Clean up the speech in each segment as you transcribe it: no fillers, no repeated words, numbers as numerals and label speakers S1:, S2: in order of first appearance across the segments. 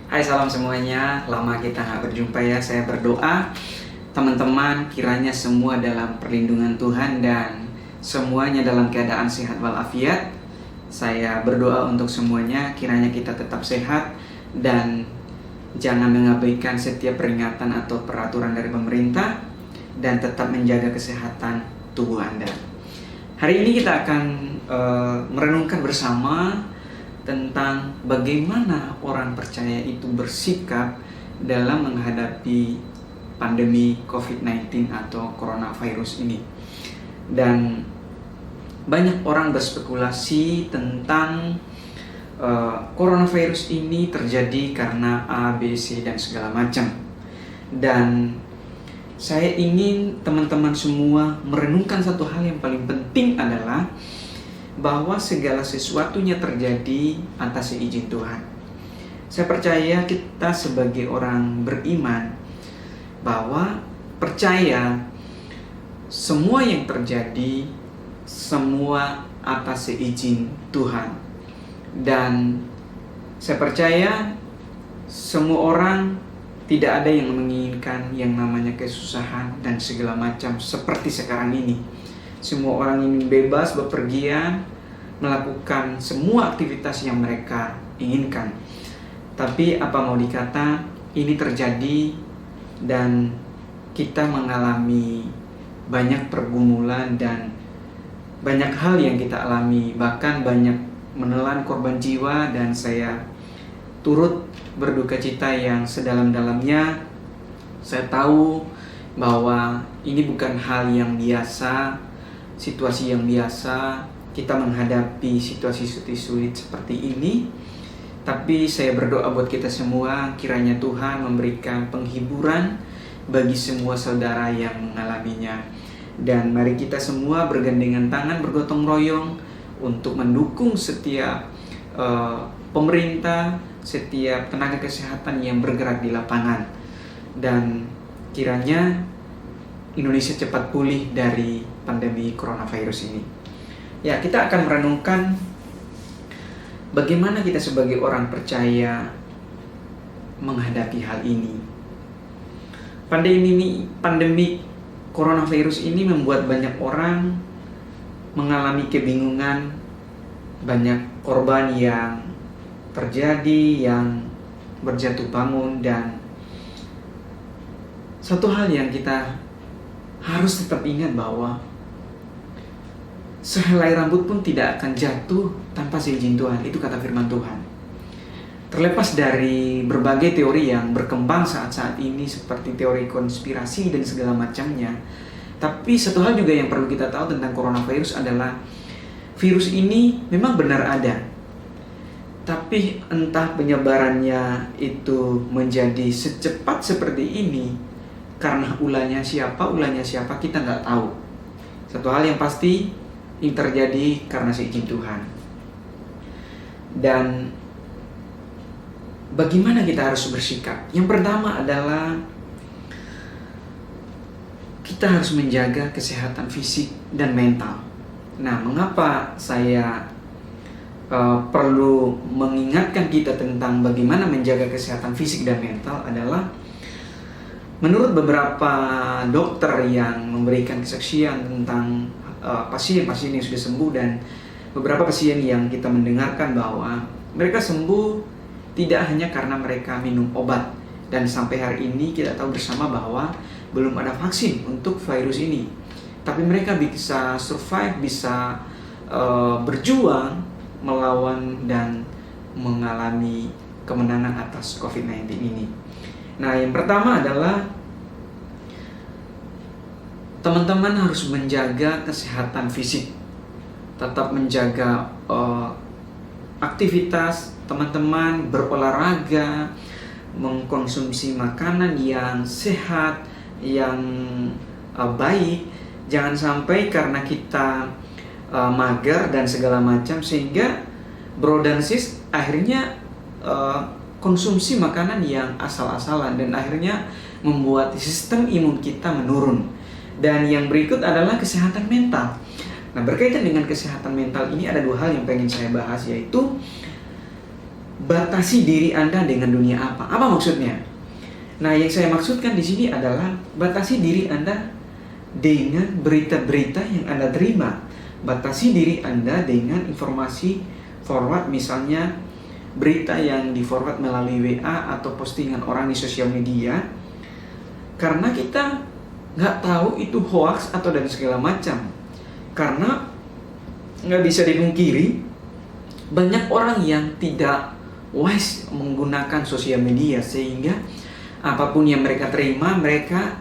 S1: Hai, salam semuanya. Lama kita nggak berjumpa ya. Saya berdoa teman-teman kiranya semua dalam perlindungan Tuhan dan semuanya dalam keadaan sehat walafiat. Saya berdoa untuk semuanya kiranya kita tetap sehat dan jangan mengabaikan setiap peringatan atau peraturan dari pemerintah dan tetap menjaga kesehatan tubuh Anda. Hari ini kita akan merenungkan bersama tentang bagaimana orang percaya itu bersikap dalam menghadapi pandemi COVID-19 atau coronavirus ini. Dan banyak orang berspekulasi tentang coronavirus ini terjadi karena A, B, C, dan segala macam. Dan saya ingin teman-teman semua merenungkan satu hal yang paling penting adalah bahwa segala sesuatunya terjadi atas izin Tuhan. Saya percaya kita sebagai orang beriman bahwa percaya semua yang terjadi semua atas izin Tuhan. Dan saya percaya semua orang tidak ada yang menginginkan yang namanya kesusahan dan segala macam seperti sekarang ini. Semua orang ingin bebas bepergian, melakukan semua aktivitas yang mereka inginkan. Tapi apa mau dikata, ini terjadi dan kita mengalami banyak pergumulan dan banyak hal yang kita alami. Bahkan banyak menelan korban jiwa dan saya turut berduka cita yang sedalam-dalamnya. Saya tahu bahwa ini bukan hal yang biasa, situasi yang biasa kita menghadapi situasi sulit seperti ini. Tapi saya berdoa buat kita semua, kiranya Tuhan memberikan penghiburan bagi semua saudara yang mengalaminya. Dan mari kita semua bergandengan tangan, bergotong royong untuk mendukung setiap pemerintah, setiap tenaga kesehatan yang bergerak di lapangan. Dan kiranya Indonesia cepat pulih dari pandemi coronavirus ini. Ya, kita akan merenungkan bagaimana kita sebagai orang percaya menghadapi hal ini. Pandemi coronavirus ini membuat banyak orang mengalami kebingungan, banyak korban yang terjadi, yang berjatuh bangun, dan satu hal yang kita harus tetap ingat bahwa sehelai rambut pun tidak akan jatuh tanpa seizin Tuhan. Itu kata firman Tuhan. Terlepas dari berbagai teori yang berkembang saat-saat ini seperti teori konspirasi dan segala macamnya, tapi satu hal juga yang perlu kita tahu tentang coronavirus adalah virus ini memang benar ada. Tapi entah penyebarannya itu menjadi secepat seperti ini karena ulahnya siapa kita nggak tahu. Satu hal yang pasti, ini terjadi karena seizin Tuhan. Dan bagaimana kita harus bersikap? Yang pertama adalah kita harus menjaga kesehatan fisik dan mental. Nah, mengapa saya perlu mengingatkan kita tentang bagaimana menjaga kesehatan fisik dan mental adalah menurut beberapa dokter yang memberikan kesaksian tentang pasien-pasien yang sudah sembuh dan beberapa pasien yang kita mendengarkan bahwa mereka sembuh tidak hanya karena mereka minum obat. Dan sampai hari ini kita tahu bersama bahwa belum ada vaksin untuk virus ini. Tapi mereka bisa survive, bisa berjuang melawan dan mengalami kemenangan atas COVID-19 ini. Nah, yang pertama adalah teman-teman harus menjaga kesehatan fisik. Tetap menjaga aktivitas teman-teman, berolahraga, mengkonsumsi makanan yang sehat, yang baik. Jangan sampai karena kita mager dan segala macam sehingga bro dan sis akhirnya konsumsi makanan yang asal-asalan dan akhirnya membuat sistem imun kita menurun. Dan yang berikut adalah kesehatan mental. Nah, berkaitan dengan kesehatan mental ini ada dua hal yang pengen saya bahas, yaitu batasi diri Anda dengan dunia apa. Apa maksudnya? Nah, yang saya maksudkan di sini adalah batasi diri Anda dengan berita-berita yang Anda terima. Batasi diri Anda dengan informasi forward, misalnya berita yang di forward melalui WA atau postingan orang di sosial media. Karena kita nggak tahu itu hoax atau dan segala macam. Karena nggak bisa dipungkiri, banyak orang yang tidak wise menggunakan sosial media, sehingga apapun yang mereka terima, mereka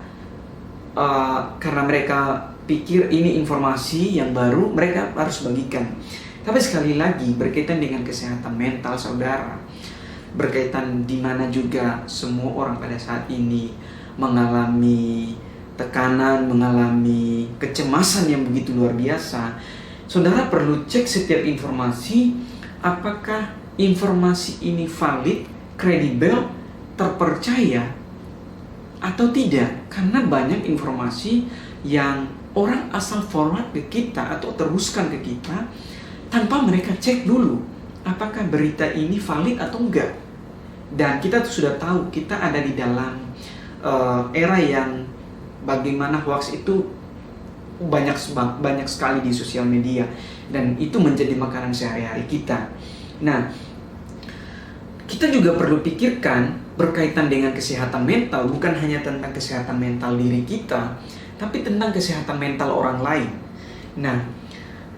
S1: karena mereka pikir ini informasi yang baru, mereka harus bagikan. Tapi sekali lagi berkaitan dengan kesehatan mental saudara, berkaitan di mana juga semua orang pada saat ini mengalami tekanan, mengalami kecemasan yang begitu luar biasa. Saudara perlu cek setiap informasi, apakah informasi ini valid, kredibel, terpercaya atau tidak. Karena banyak informasi yang orang asal forward ke kita atau teruskan ke kita tanpa mereka cek dulu apakah berita ini valid atau enggak. Dan kita sudah tahu kita ada di dalam era yang bagaimana hoax itu banyak sekali di sosial media, dan itu menjadi makanan sehari-hari kita. Nah, kita juga perlu pikirkan berkaitan dengan kesehatan mental, bukan hanya tentang kesehatan mental diri kita, tapi tentang kesehatan mental orang lain. Nah,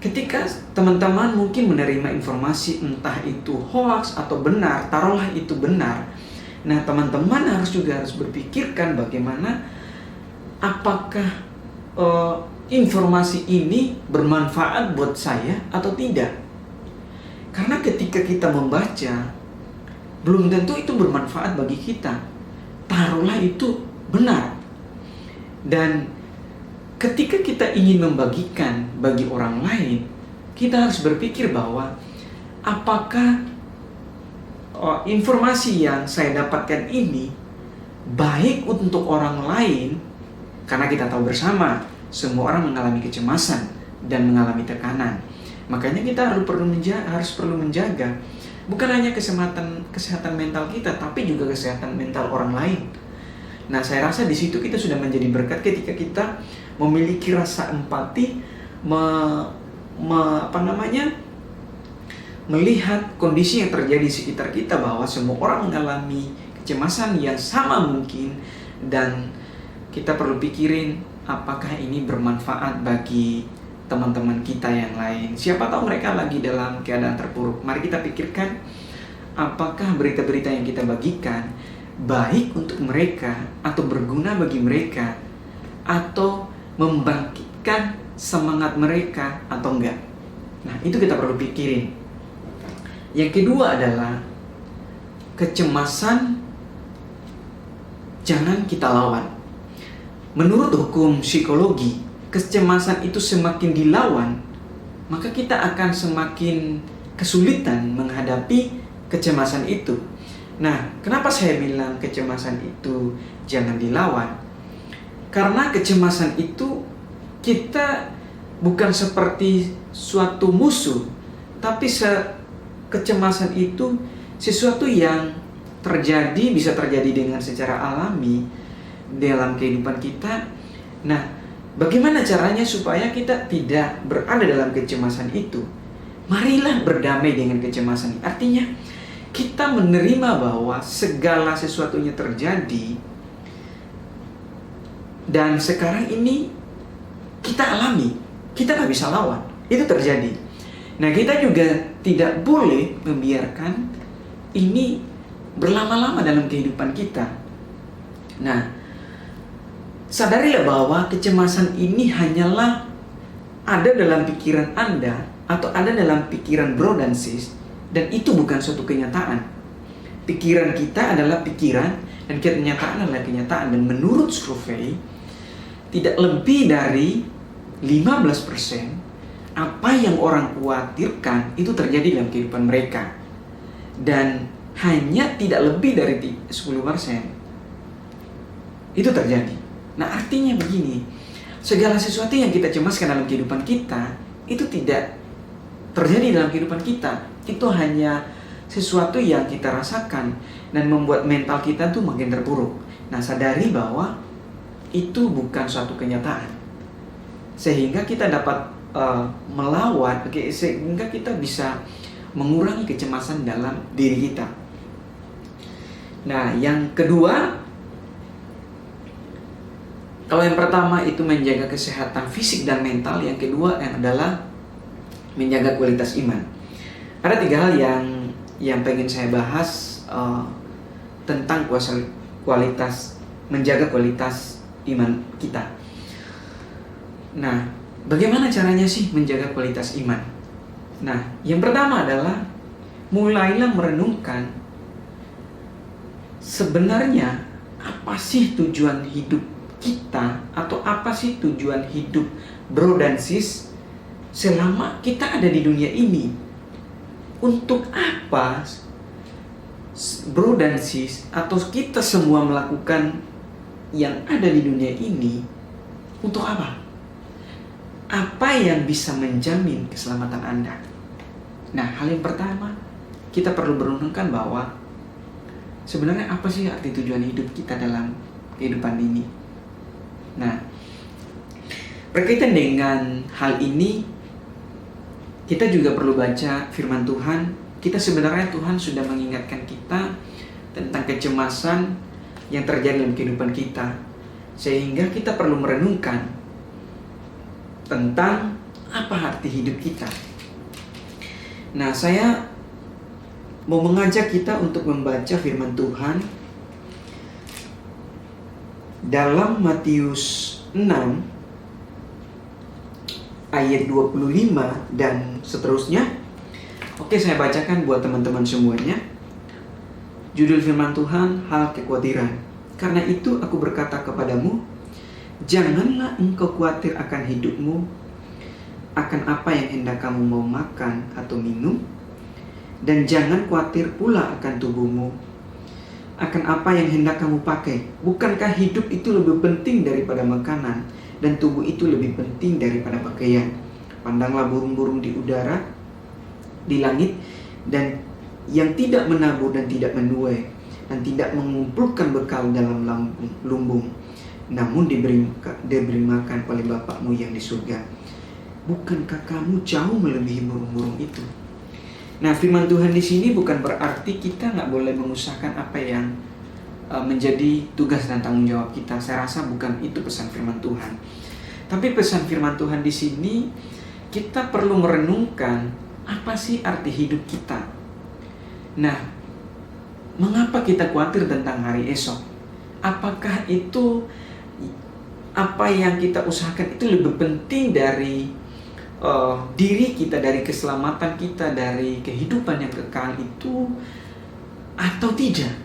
S1: ketika teman-teman mungkin menerima informasi entah itu hoax atau benar, taruhlah itu benar. Nah, teman-teman harus berpikirkan bagaimana apakah informasi ini bermanfaat buat saya atau tidak. Karena ketika kita membaca, belum tentu itu bermanfaat bagi kita. Taruhlah itu benar. Dan ketika kita ingin membagikan bagi orang lain, kita harus berpikir bahwa apakah informasi yang saya dapatkan ini baik untuk orang lain. Karena kita tahu bersama, semua orang mengalami kecemasan dan mengalami tekanan. Makanya kita harus perlu menjaga bukan hanya kesehatan mental kita, tapi juga kesehatan mental orang lain. Nah, saya rasa di situ kita sudah menjadi berkat ketika kita memiliki rasa empati, melihat kondisi yang terjadi di sekitar kita, bahwa semua orang mengalami kecemasan yang sama mungkin, dan kita perlu pikirin apakah ini bermanfaat bagi teman-teman kita yang lain. Siapa tahu mereka lagi dalam keadaan terpuruk. Mari kita pikirkan apakah berita-berita yang kita bagikan baik untuk mereka atau berguna bagi mereka atau membangkitkan semangat mereka atau enggak. Nah, itu kita perlu pikirin. Yang kedua adalah kecemasan jangan kita lawan. Menurut hukum psikologi, kecemasan itu semakin dilawan, maka kita akan semakin kesulitan menghadapi kecemasan itu. Nah, kenapa saya bilang kecemasan itu jangan dilawan? Karena kecemasan itu kita bukan seperti suatu musuh, tapi kecemasan itu sesuatu yang bisa terjadi dengan secara alami dalam kehidupan kita. Nah, bagaimana caranya supaya kita tidak berada dalam kecemasan itu? Marilah berdamai dengan kecemasan. Artinya, kita menerima bahwa segala sesuatunya terjadi dan sekarang ini kita alami, kita nggak bisa lawan, itu terjadi. Nah, kita juga tidak boleh membiarkan ini berlama-lama dalam kehidupan kita. Nah, sadarilah bahwa kecemasan ini hanyalah ada dalam pikiran Anda atau ada dalam pikiran bro dan sis, dan itu bukan suatu kenyataan. Pikiran kita adalah pikiran dan kenyataan adalah kenyataan, dan menurut survei tidak lebih dari 15% apa yang orang khawatirkan itu terjadi dalam kehidupan mereka, dan hanya tidak lebih dari 10% itu terjadi. Nah, artinya begini, segala sesuatu yang kita cemaskan dalam kehidupan kita itu tidak terjadi dalam kehidupan kita. Itu hanya sesuatu yang kita rasakan dan membuat mental kita tuh makin terpuruk. Nah, sadari bahwa itu bukan suatu kenyataan, sehingga kita dapat melawan, sehingga kita bisa mengurangi kecemasan dalam diri kita. Nah, yang kedua, kalau yang pertama itu menjaga kesehatan fisik dan mental, yang kedua adalah menjaga kualitas iman. Ada 3 hal yang pengen saya bahas tentang menjaga kualitas iman kita. Nah, bagaimana caranya sih menjaga kualitas iman? Nah, yang pertama adalah mulailah merenungkan sebenarnya apa sih tujuan hidup kita, atau apa sih tujuan hidup bro dan sis selama kita ada di dunia ini. Untuk apa bro dan sis atau kita semua melakukan yang ada di dunia ini? Untuk apa? Apa yang bisa menjamin keselamatan Anda? Nah, hal yang pertama, kita perlu merenungkan bahwa sebenarnya apa sih arti tujuan hidup kita dalam kehidupan ini. Nah, berkaitan dengan hal ini, kita juga perlu baca firman Tuhan. Kita sebenarnya Tuhan sudah mengingatkan kita tentang kecemasan yang terjadi dalam kehidupan kita, sehingga kita perlu merenungkan tentang apa arti hidup kita. Nah, saya mau mengajak kita untuk membaca firman Tuhan dalam Matius 6 ayat 25 dan seterusnya. Oke, saya bacakan buat teman-teman semuanya. Judul firman Tuhan, hal kekhawatiran. Karena itu aku berkata kepadamu, janganlah engkau khawatir akan hidupmu, akan apa yang hendak kamu mau makan atau minum, dan jangan khawatir pula akan tubuhmu, akan apa yang hendak kamu pakai. Bukankah hidup itu lebih penting daripada makanan, dan tubuh itu lebih penting daripada pakaian? Pandanglah burung-burung di udara, di langit, dan yang tidak menabur dan tidak menuai, dan tidak mengumpulkan bekal dalam lumbung, namun diberi makan oleh Bapakmu yang di surga. Bukankah kamu jauh melebihi burung-burung itu? Nah, firman Tuhan di sini bukan berarti kita nggak boleh mengusahakan apa yang menjadi tugas dan tanggung jawab kita. Saya rasa bukan itu pesan firman Tuhan. Tapi pesan firman Tuhan di sini, kita perlu merenungkan apa sih arti hidup kita. Nah, mengapa kita khawatir tentang hari esok? Apakah itu apa yang kita usahakan itu lebih penting dari diri kita, dari keselamatan kita, dari kehidupan yang kekal itu, atau tidak?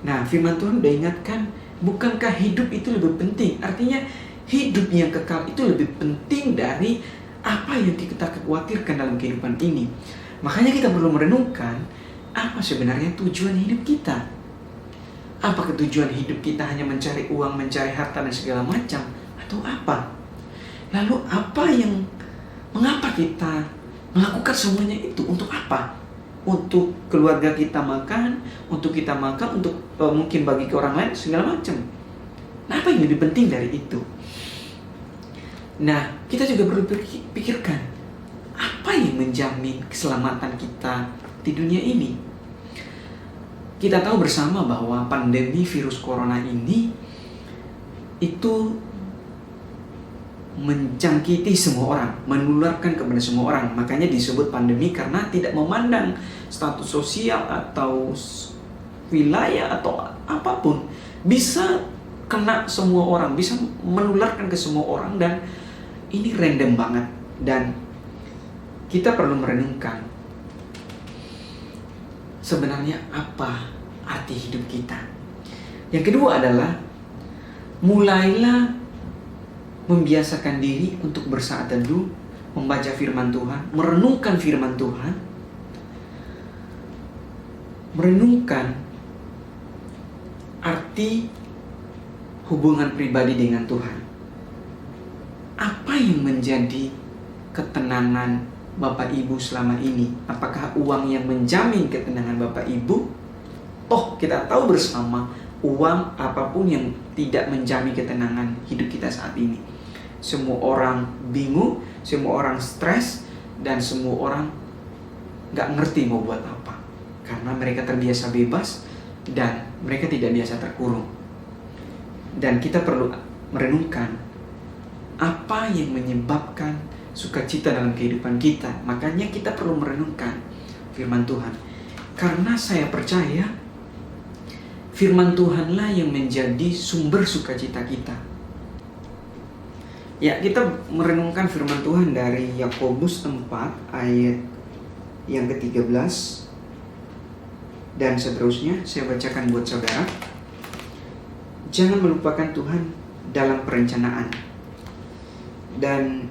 S1: Nah, firman Tuhan udah ingatkan, bukankah hidup itu lebih penting? Artinya hidup yang kekal itu lebih penting dari apa yang kita khawatirkan dalam kehidupan ini. Makanya kita perlu merenungkan apa sebenarnya tujuan hidup kita. Apakah tujuan hidup kita hanya mencari uang, mencari harta dan segala macam, atau apa? Lalu mengapa kita melakukan semuanya itu? Untuk apa? Untuk keluarga kita makan, untuk kita makan, untuk mungkin bagi ke orang lain, segala macam. Nah, apa yang lebih penting dari itu? Nah, kita juga perlu pikirkan, apa yang menjamin keselamatan kita di dunia ini? Kita tahu bersama bahwa pandemi virus corona ini itu menjangkiti semua orang, menularkan kepada semua orang. Makanya disebut pandemi karena tidak memandang status sosial atau wilayah atau apapun. Bisa kena semua orang, bisa menularkan ke semua orang, dan ini random banget. Dan kita perlu merenungkan sebenarnya apa arti hidup kita. Yang kedua adalah mulailah membiasakan diri untuk bersaat teduh, membaca firman Tuhan, merenungkan firman Tuhan, merenungkan arti hubungan pribadi dengan Tuhan. Apa yang menjadi ketenangan Bapak Ibu selama ini? Apakah uang yang menjamin ketenangan Bapak Ibu? Toh kita tahu bersama, uang apapun yang tidak menjamin ketenangan hidup kita saat ini. Semua orang bingung, semua orang stres, dan semua orang gak ngerti mau buat apa. Karena mereka terbiasa bebas dan mereka tidak biasa terkurung. Dan kita perlu merenungkan apa yang menyebabkan sukacita dalam kehidupan kita. Makanya kita perlu merenungkan firman Tuhan. Karena saya percaya firman Tuhanlah yang menjadi sumber sukacita kita. Ya, kita merenungkan firman Tuhan dari Yakobus 4 ayat yang ke-13 dan seterusnya. Saya bacakan buat saudara. Jangan melupakan Tuhan dalam perencanaan. Dan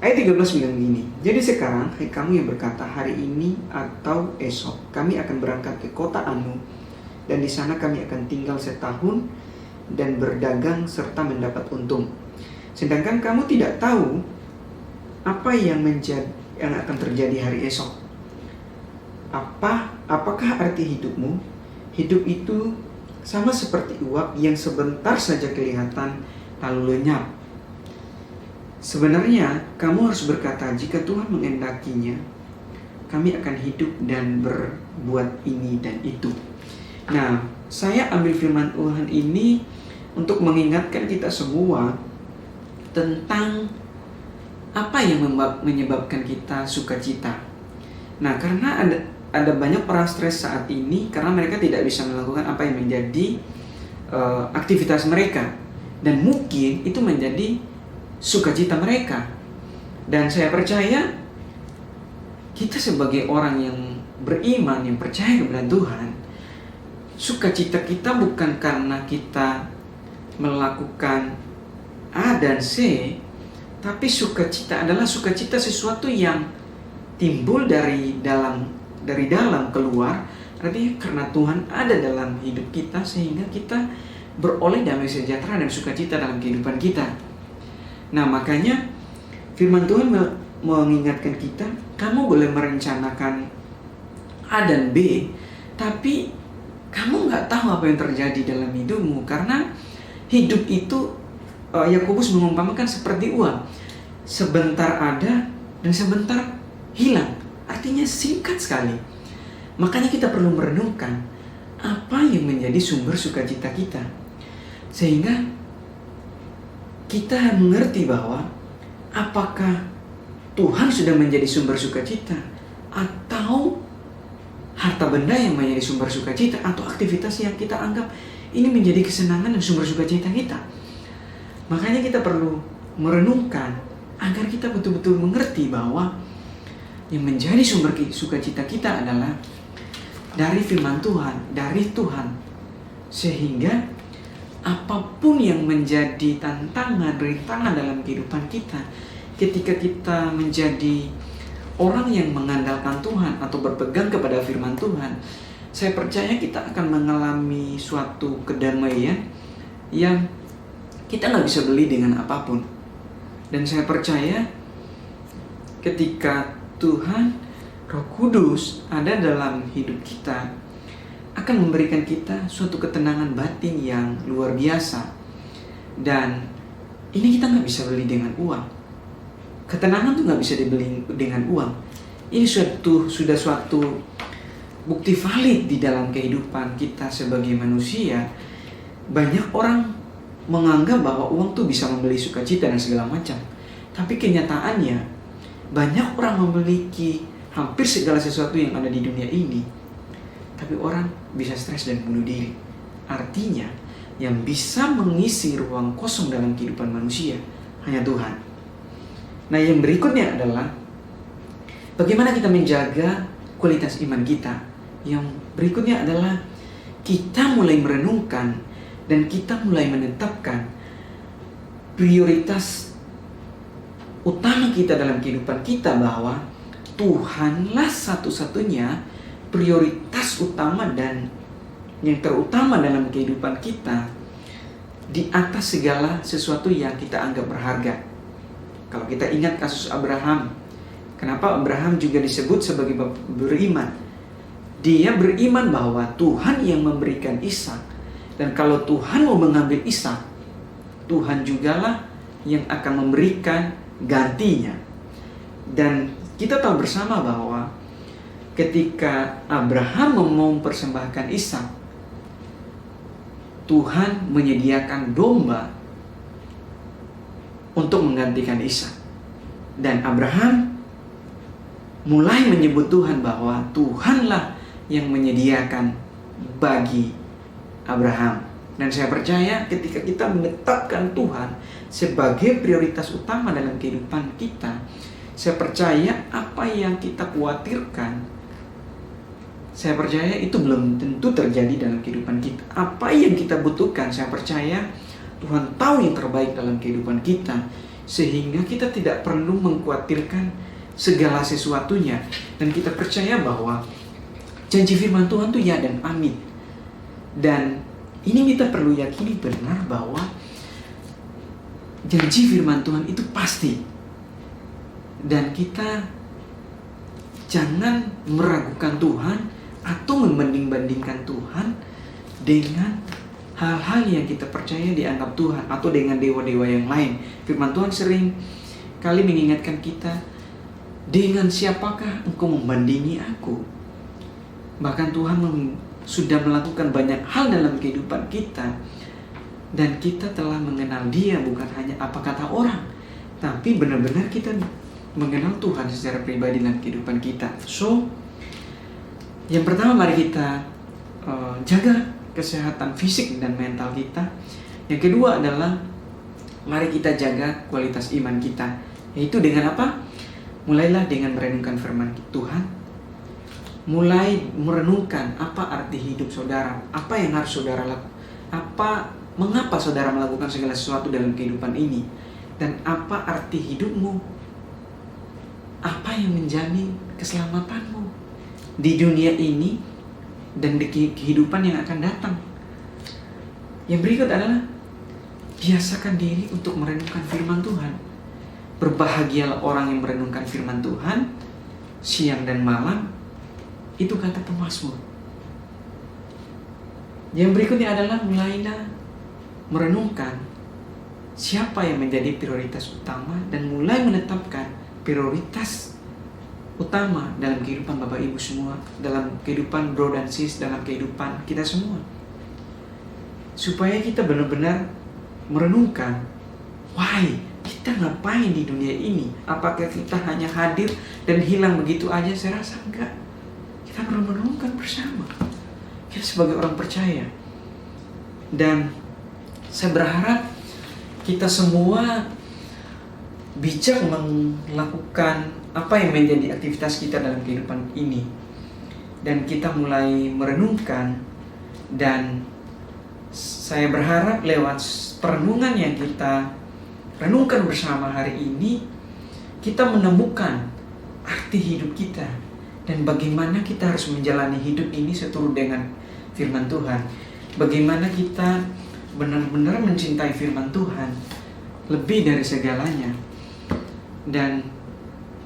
S1: ayat 13 bilang begini. Jadi sekarang, hai kamu yang berkata, hari ini atau esok kami akan berangkat ke kota Anu, dan di sana kami akan tinggal setahun dan berdagang serta mendapat untung. Sedangkan kamu tidak tahu apa yang akan terjadi hari esok. Apakah arti hidupmu? Hidup itu sama seperti uap yang sebentar saja kelihatan lalu lenyap. Sebenarnya kamu harus berkata, jika Tuhan mengendakinya, kami akan hidup dan berbuat ini dan itu. Nah, saya ambil firman Tuhan ini untuk mengingatkan kita semua tentang apa yang menyebabkan kita sukacita. Nah, karena ada banyak orang stres saat ini karena mereka tidak bisa melakukan apa yang menjadi aktivitas mereka, dan mungkin itu menjadi sukacita mereka. Dan saya percaya kita sebagai orang yang beriman, yang percaya kepada Tuhan, sukacita kita bukan karena kita melakukan A dan C, tapi sukacita adalah sukacita sesuatu yang timbul dari dalam keluar. Artinya karena Tuhan ada dalam hidup kita, sehingga kita beroleh damai sejahtera dan sukacita dalam kehidupan kita. Nah, makanya firman Tuhan mengingatkan kita, kamu boleh merencanakan A dan B, tapi kamu gak tahu apa yang terjadi dalam hidupmu. Karena hidup itu, Yakobus mengumpamakan seperti uap, sebentar ada dan sebentar hilang. Artinya singkat sekali. Makanya kita perlu merenungkan apa yang menjadi sumber sukacita kita, sehingga kita mengerti bahwa apakah Tuhan sudah menjadi sumber sukacita, atau harta benda yang menjadi sumber sukacita, atau aktivitas yang kita anggap ini menjadi kesenangan dan sumber sukacita kita. Makanya kita perlu merenungkan agar kita betul-betul mengerti bahwa yang menjadi sumber sukacita kita adalah dari firman Tuhan, dari Tuhan. Sehingga apapun yang menjadi tantangan, rintangan dalam kehidupan kita, ketika kita menjadi orang yang mengandalkan Tuhan atau berpegang kepada firman Tuhan, saya percaya kita akan mengalami suatu kedamaian yang kita nggak bisa beli dengan apapun. Dan saya percaya ketika Tuhan, Roh Kudus ada dalam hidup kita, akan memberikan kita suatu ketenangan batin yang luar biasa. Dan ini kita nggak bisa beli dengan uang. Ketenangan tuh nggak bisa dibeli dengan uang. Ini sudah suatu bukti valid di dalam kehidupan kita sebagai manusia. Banyak orang menganggap bahwa uang tuh bisa membeli sukacita dan segala macam. Tapi kenyataannya, banyak orang memiliki hampir segala sesuatu yang ada di dunia ini, tapi orang bisa stres dan bunuh diri. Artinya, yang bisa mengisi ruang kosong dalam kehidupan manusia hanya Tuhan. Nah, yang berikutnya adalah bagaimana kita menjaga kualitas iman kita. Yang berikutnya adalah kita mulai merenungkan dan kita mulai menetapkan prioritas utama kita dalam kehidupan kita, bahwa Tuhanlah satu-satunya prioritas utama dan yang terutama dalam kehidupan kita, di atas segala sesuatu yang kita anggap berharga. Kalau kita ingat kasus Abraham, Kenapa Abraham juga disebut sebagai bapak beriman? Dia beriman bahwa Tuhan yang memberikan Ishak, dan kalau Tuhan mau mengambil Ishak, Tuhan jugalah yang akan memberikan gantinya. Dan kita tahu bersama bahwa ketika Abraham mau mempersembahkan Ishak, Tuhan menyediakan domba untuk menggantikan Ishak. Dan Abraham mulai menyebut Tuhan bahwa Tuhanlah yang menyediakan bagi Abraham. Dan saya percaya ketika kita menetapkan Tuhan sebagai prioritas utama dalam kehidupan kita, saya percaya apa yang kita khawatirkan, saya percaya itu belum tentu terjadi dalam kehidupan kita. Apa yang kita butuhkan, saya percaya Tuhan tahu yang terbaik dalam kehidupan kita, sehingga kita tidak perlu mengkhawatirkan segala sesuatunya. Dan kita percaya bahwa janji firman Tuhan itu ya dan amin. Dan ini kita perlu yakini benar bahwa janji firman Tuhan itu pasti. Dan kita jangan meragukan Tuhan atau membanding-bandingkan Tuhan dengan hal-hal yang kita percaya dianggap Tuhan atau dengan dewa-dewa yang lain. Firman Tuhan sering kali mengingatkan kita, dengan siapakah engkau membandingi aku? Bahkan Tuhan sudah melakukan banyak hal dalam kehidupan kita, dan kita telah mengenal Dia bukan hanya apa kata orang, tapi benar-benar kita mengenal Tuhan secara pribadi dalam kehidupan kita. So, yang pertama mari kita jaga kesehatan fisik dan mental kita. Yang kedua adalah mari kita jaga kualitas iman kita, yaitu dengan apa? Mulailah dengan merenungkan firman Tuhan. Mulai merenungkan apa arti hidup saudara, apa yang harus saudara lakukan, mengapa saudara melakukan segala sesuatu dalam kehidupan ini, dan apa arti hidupmu, apa yang menjamin keselamatanmu di dunia ini dan di kehidupan yang akan datang. Yang berikut adalah biasakan diri untuk merenungkan firman Tuhan. Berbahagialah orang yang merenungkan firman Tuhan siang dan malam. Itu kata pemazmur. Yang berikutnya adalah mulailah merenungkan siapa yang menjadi prioritas utama dan mulai menetapkan prioritas utama dalam kehidupan Bapak Ibu semua, dalam kehidupan bro dan sis, dalam kehidupan kita semua. Supaya kita benar-benar merenungkan, why kita ngapain di dunia ini? Apakah kita hanya hadir dan hilang begitu aja? Saya rasa enggak. Kita perlu merenungkan bersama. Kita sebagai orang percaya. Dan saya berharap kita semua bijak melakukan apa yang menjadi aktivitas kita dalam kehidupan ini. Dan kita mulai merenungkan. Dan saya berharap lewat perenungan yang kita renungkan bersama hari ini, kita menemukan arti hidup kita. Dan bagaimana kita harus menjalani hidup ini seturut dengan firman Tuhan. Bagaimana kita benar-benar mencintai firman Tuhan lebih dari segalanya. Dan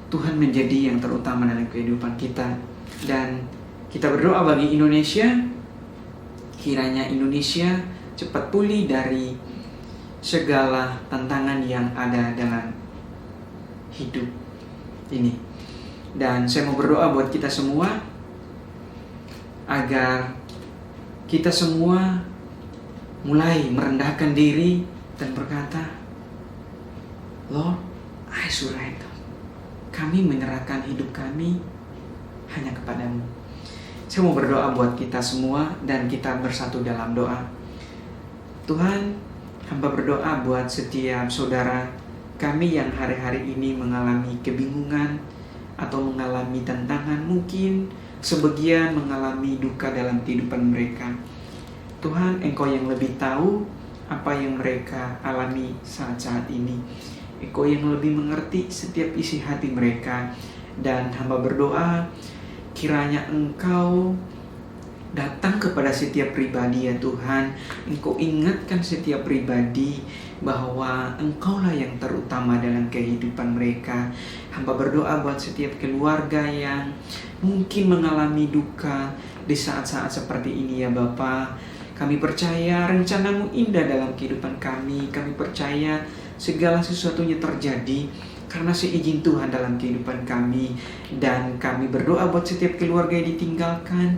S1: Tuhan menjadi yang terutama dalam kehidupan kita. Dan kita berdoa bagi Indonesia. Kiranya Indonesia cepat pulih dari segala tantangan yang ada dalam hidup ini. Dan saya mau berdoa buat kita semua agar kita semua mulai merendahkan diri dan berkata, Lord, I surrender. Kami menyerahkan hidup kami hanya kepadamu. Saya mau berdoa buat kita semua dan kita bersatu dalam doa. Tuhan, hamba berdoa buat setiap saudara kami yang hari-hari ini mengalami kebingungan atau mengalami tantangan, mungkin sebagian mengalami duka dalam kehidupan mereka. Tuhan, Engkau yang lebih tahu apa yang mereka alami saat-saat ini. Engkau yang lebih mengerti setiap isi hati mereka. Dan hamba berdoa, kiranya Engkau datang kepada setiap pribadi ya Tuhan. Engkau ingatkan setiap pribadi bahwa Engkaulah yang terutama dalam kehidupan mereka. Hamba berdoa buat setiap keluarga yang mungkin mengalami duka di saat-saat seperti ini ya Bapa. Kami percaya rencana-Mu indah dalam kehidupan kami. Kami percaya segala sesuatunya terjadi karena seizin Tuhan dalam kehidupan kami. Dan kami berdoa buat setiap keluarga yang ditinggalkan.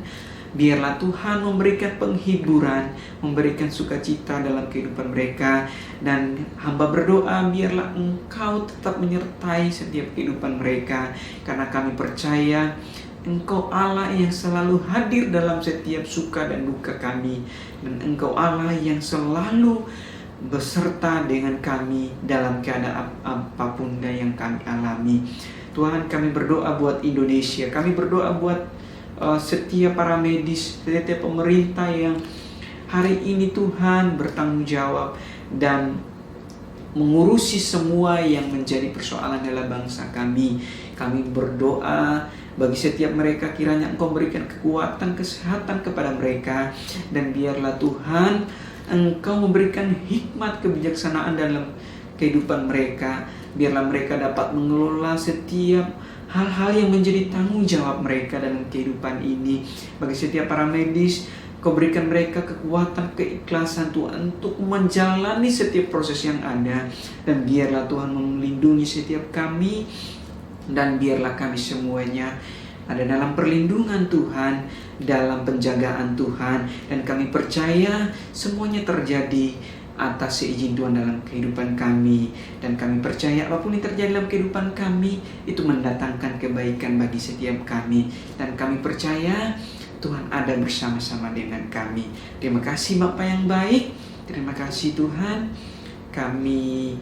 S1: Biarlah Tuhan memberikan penghiburan, memberikan sukacita dalam kehidupan mereka. Dan hamba berdoa biarlah Engkau tetap menyertai setiap kehidupan mereka. Karena kami percaya Engkau Allah yang selalu hadir dalam setiap suka dan duka kami. Dan Engkau Allah yang selalu beserta dengan kami dalam keadaan apapun yang kami alami. Tuhan, kami berdoa buat Indonesia. Kami berdoa buat setiap para medis, setiap pemerintah yang hari ini Tuhan bertanggung jawab dan mengurusi semua yang menjadi persoalan dalam bangsa kami. Kami berdoa bagi setiap mereka, kiranya Engkau berikan kekuatan, kesehatan kepada mereka. Dan biarlah Tuhan Engkau memberikan hikmat, kebijaksanaan dalam kehidupan mereka. Biarlah mereka dapat mengelola setiap hal-hal yang menjadi tanggung jawab mereka dalam kehidupan ini. Bagi setiap para medis, Kau berikan mereka kekuatan, keikhlasan Tuhan untuk menjalani setiap proses yang ada. Dan biarlah Tuhan melindungi setiap kami. Dan biarlah kami semuanya ada dalam perlindungan Tuhan, dalam penjagaan Tuhan. Dan kami percaya semuanya terjadi atas seizin Tuhan dalam kehidupan kami. Dan kami percaya apapun yang terjadi dalam kehidupan kami itu mendatangkan kebaikan bagi setiap kami. Dan kami percaya Tuhan ada bersama-sama dengan kami. Terima kasih Bapa yang baik. Terima kasih Tuhan. Kami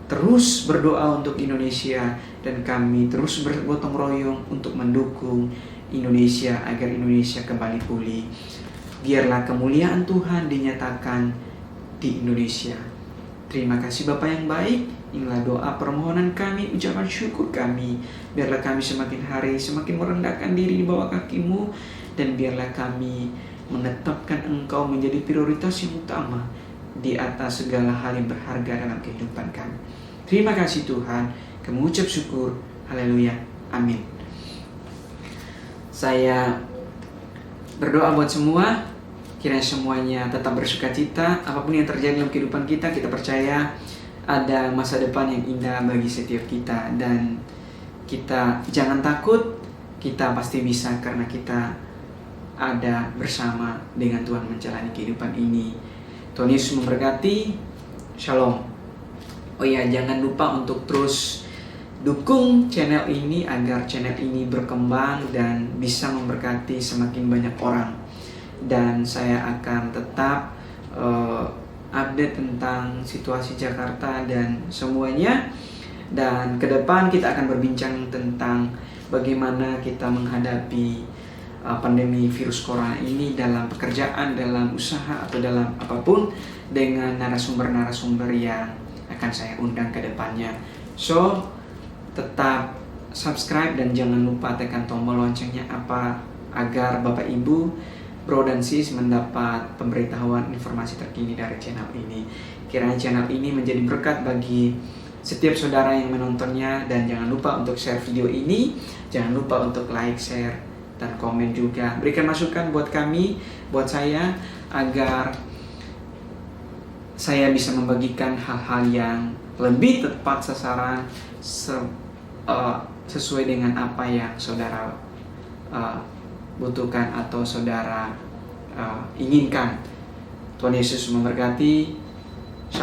S1: terus berdoa untuk Indonesia. Dan kami terus bergotong royong untuk mendukung Indonesia agar Indonesia kembali pulih. Biarlah kemuliaan Tuhan dinyatakan di Indonesia. Terima kasih Bapa yang baik. Inilah doa permohonan kami, ucapan syukur kami. Biarlah kami semakin hari semakin merendahkan diri di bawah kaki-Mu. Dan biarlah kami menetapkan Engkau menjadi prioritas yang utama di atas segala hal yang berharga dalam kehidupan kami. Terima kasih Tuhan. Kami ucap syukur. Haleluya. Amin. Saya berdoa buat semua, kiranya semuanya tetap bersukacita. Apapun yang terjadi dalam kehidupan kita, kita percaya ada masa depan yang indah bagi setiap kita. Dan kita jangan takut, kita pasti bisa karena kita ada bersama dengan Tuhan menjalani kehidupan ini. Tuhan Yesus memberkati. Shalom. Oh ya, jangan lupa untuk terus dukung channel ini agar channel ini berkembang dan bisa memberkati semakin banyak orang. Dan saya akan tetap update tentang situasi Jakarta dan semuanya. Dan ke depan kita akan berbincang tentang bagaimana kita menghadapi pandemi virus corona ini dalam pekerjaan, dalam usaha, atau dalam apapun dengan narasumber-narasumber yang akan saya undang ke depannya. So, tetap subscribe dan jangan lupa tekan tombol loncengnya agar Bapak Ibu, Bro dan Sis mendapat pemberitahuan informasi terkini dari channel ini. Kiranya channel ini menjadi berkat bagi setiap saudara yang menontonnya. Dan jangan lupa untuk share video ini. Jangan lupa untuk like, share, dan komen juga. Berikan masukan buat kami, buat saya, agar saya bisa membagikan hal-hal yang lebih tepat sasaran sesuai dengan apa yang saudara butuhkan atau saudara inginkan. Tuhan Yesus memberkati.